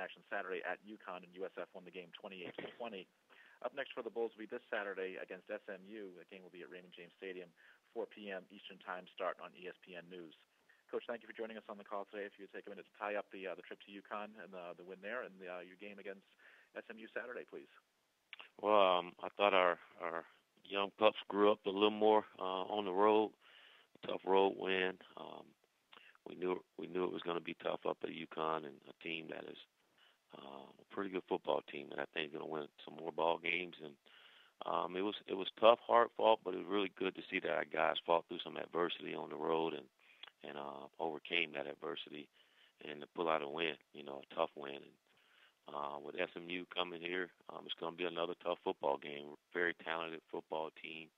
action Saturday at UConn, and USF won the game 28-20. Up next for the Bulls will be this Saturday against SMU. The game will be at Raymond James Stadium, 4 p.m. Eastern Time start on ESPN News. Coach, thank you for joining us on the call today. If you would take a minute to tie up the trip to UConn and the win there and your game against SMU Saturday, please. Well, I thought our young pups grew up a little more on the road. Tough road win. We knew it was going to be tough up at UConn, and a team that is a pretty good football team, and I think going to win some more ball games. And it was tough, hard fought, but it was really good to see that our guys fought through some adversity on the road and overcame that adversity and to pull out a win, a tough win. And with SMU coming here, it's going to be another tough football game. Very talented football team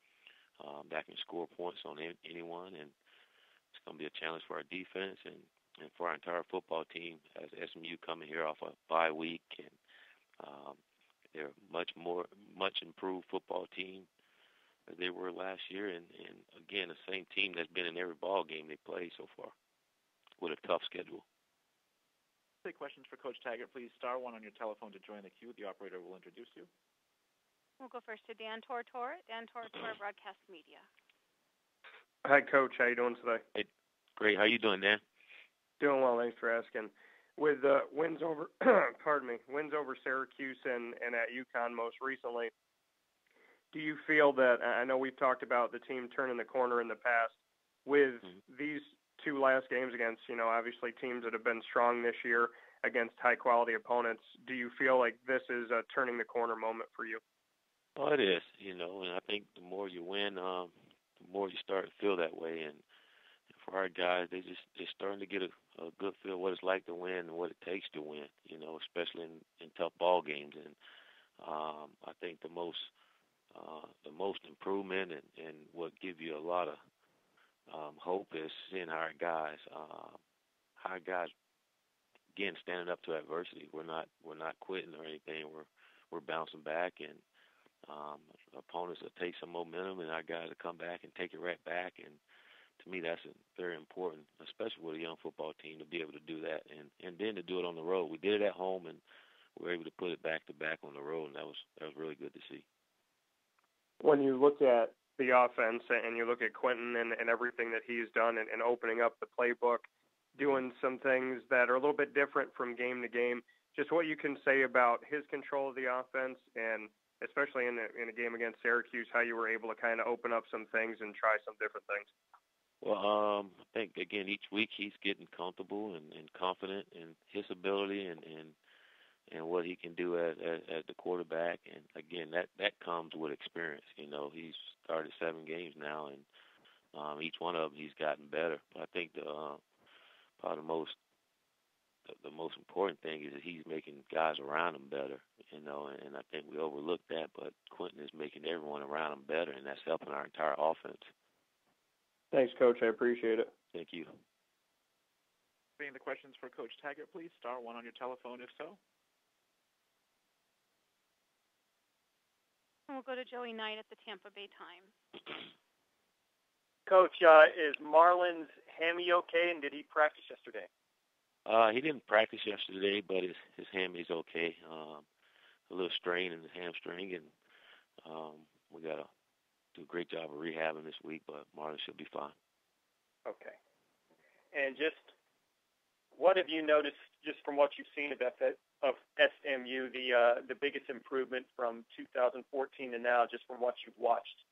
that can score points on anyone, and it's going to be a challenge for our defense and for our entire football team as SMU coming here off a bye week. And they're much improved football team as they were last year, and again, the same team that's been in every ball game they played so far with a tough schedule. Take questions for Coach Taggart, please. *1 on your telephone to join the queue. The operator will introduce you. We'll go first to Dan Tortor. Dan Tortor, Broadcast Media. Hi, Coach. How you doing today? Hey, great. How you doing, Dan? Doing well. Thanks for asking. With wins over, wins over Syracuse and at UConn most recently, do you feel that, I know we've talked about the team turning the corner in the past, with these two last games against, obviously teams that have been strong this year against high-quality opponents, do you feel like this is a turning the corner moment for you? Well, it is, and I think the more you win, the more you start to feel that way. And for our guys, they're starting to get a good feel of what it's like to win and what it takes to win, especially in tough ball games. And I think the most improvement and what gives you a lot of hope is seeing our guys, again, standing up to adversity. We're not quitting or anything. We're bouncing back, and opponents will take some momentum, and our guys will come back and take it right back. And to me, that's very important, especially with a young football team, to be able to do that, and then to do it on the road. We did it at home, and we were able to put it back to back on the road, and that was really good to see. When you look at the offense and you look at Quentin and everything that he's done and opening up the playbook, doing some things that are a little bit different from game to game, just what you can say about his control of the offense, and especially in a game against Syracuse, how you were able to kind of open up some things and try some different things. Well, I think, again, each week he's getting comfortable and confident in his ability and what he can do as the quarterback. And, again, that comes with experience. He's started 7 games now, and each one of them he's gotten better. But I think probably the most important thing is that he's making guys around him better, and I think we overlook that, but Quentin is making everyone around him better, and that's helping our entire offense. Thanks, Coach. I appreciate it. Thank you. Any the questions for Coach Taggart, please? *1 on your telephone, if so. And we'll go to Joey Knight at the Tampa Bay Times. Coach, is Marlon's hammy okay, and did he practice yesterday? He didn't practice yesterday, but his hammy's okay. A little strain in his hamstring, and we got to do a great job of rehabbing this week, but Marlon should be fine. Okay. And just what have you noticed, just from what you've seen of SMU, the biggest improvement from 2014 to now, just from what you've watched?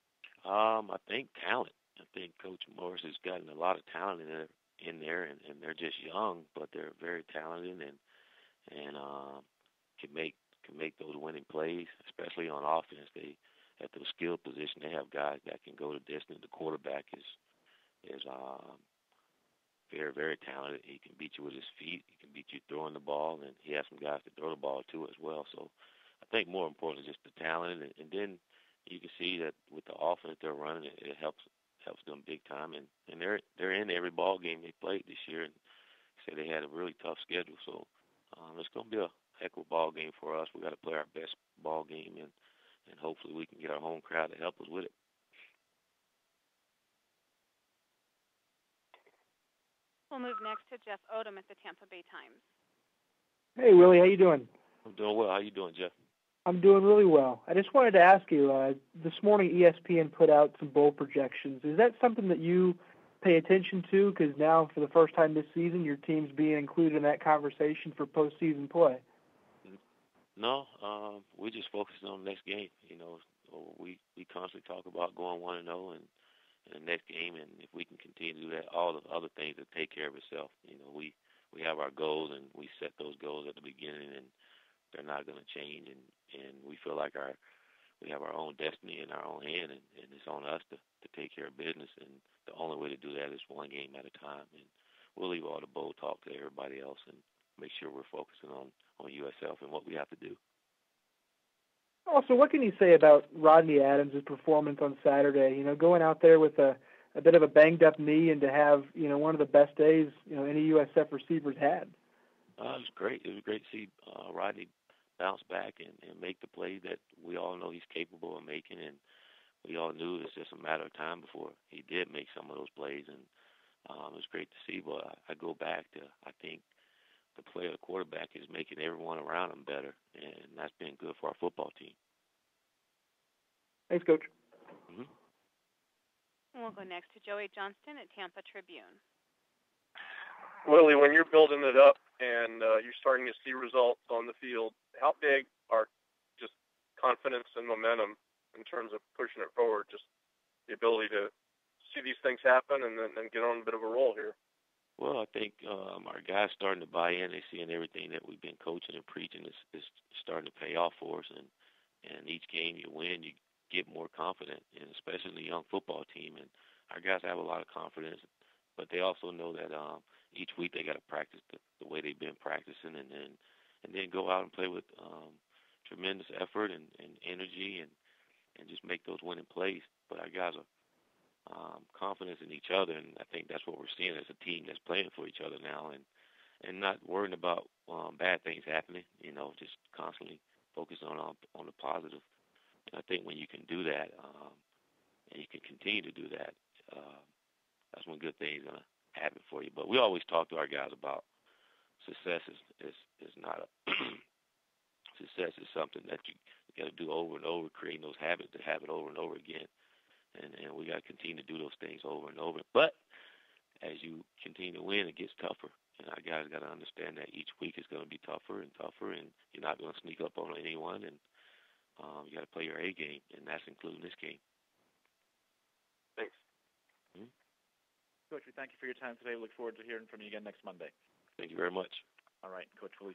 I think talent. I think Coach Morris has gotten a lot of talent in there, and they're just young, but they're very talented and can make those winning plays, especially on offense. At the skill position, they have guys that can go the distance. The quarterback is very, very talented. He can beat you with his feet. He can beat you throwing the ball, and he has some guys to throw the ball to as well. So I think more important is just the talent, and then you can see that with the offense they're running, it helps them big time, and they're in every ball game they played this year, and say they had a really tough schedule. So it's going to be a heck of a ball game for us. We got to play our best ball game, and hopefully we can get our home crowd to help us with it. We'll move next to Jeff Odom at the Tampa Bay Times. Hey, Willie, how you doing? I'm doing well. How you doing, Jeff? I'm doing really well. I just wanted to ask you, this morning ESPN put out some bowl projections. Is that something that you pay attention to? Because now, for the first time this season, your team's being included in that conversation for postseason play. No, we just focus on the next game. You know, we constantly talk about going 1-0 in the next game, and if we can continue to do that, all the other things will take care of itself. You know, we have our goals, and we set those goals at the beginning, and they're not going to change. And we feel like we have our own destiny in our own hand, and it's on us to take care of business. And the only way to do that is one game at a time. And we'll leave all the bowl talk to everybody else and make sure we're focusing on USF and what we have to do. Also, what can you say about Rodney Adams' performance on Saturday? You know, going out there with a bit of a banged-up knee and to have, you know, one of the best days, you know, any USF receivers had. It was great. It was great to see Rodney bounce back and make the play that we all know he's capable of making, and we all knew it was just a matter of time before he did make some of those plays, and it was great to see. But I go back to, I think, the play of the quarterback is making everyone around him better, and that's been good for our football team. Thanks, Coach. Mm-hmm. And we'll go next to Joey Johnston at Tampa Tribune. Willie, when you're building it up and you're starting to see results on the field, how big are just confidence and momentum in terms of pushing it forward, just the ability to see these things happen and then get on a bit of a roll here? Well, I think our guys starting to buy in. They're seeing everything that we've been coaching and preaching is starting to pay off for us. And each game you win, you get more confident, and especially the young football team. And our guys have a lot of confidence, but they also know that each week they got to practice the way they've been practicing, and then go out and play with tremendous effort and energy and just make those winning plays. But our guys are confidence in each other, and I think that's what we're seeing as a team that's playing for each other now, and not worrying about bad things happening. You know, just constantly focus on the positive. And I think when you can do that, and you can continue to do that, that's when good things are gonna happen for you. But we always talk to our guys about success is not a success is something that you got to do over and over, creating those habits to have it over and over again. And we got to continue to do those things over and over. But as you continue to win, it gets tougher. And our guys got to understand that each week is going to be tougher and tougher, and you're not going to sneak up on anyone. And you got to play your A game, and that's including this game. Thanks. Mm-hmm. Coach, we thank you for your time today. We look forward to hearing from you again next Monday. Thank you very much. All right, Coach Willie Taggart.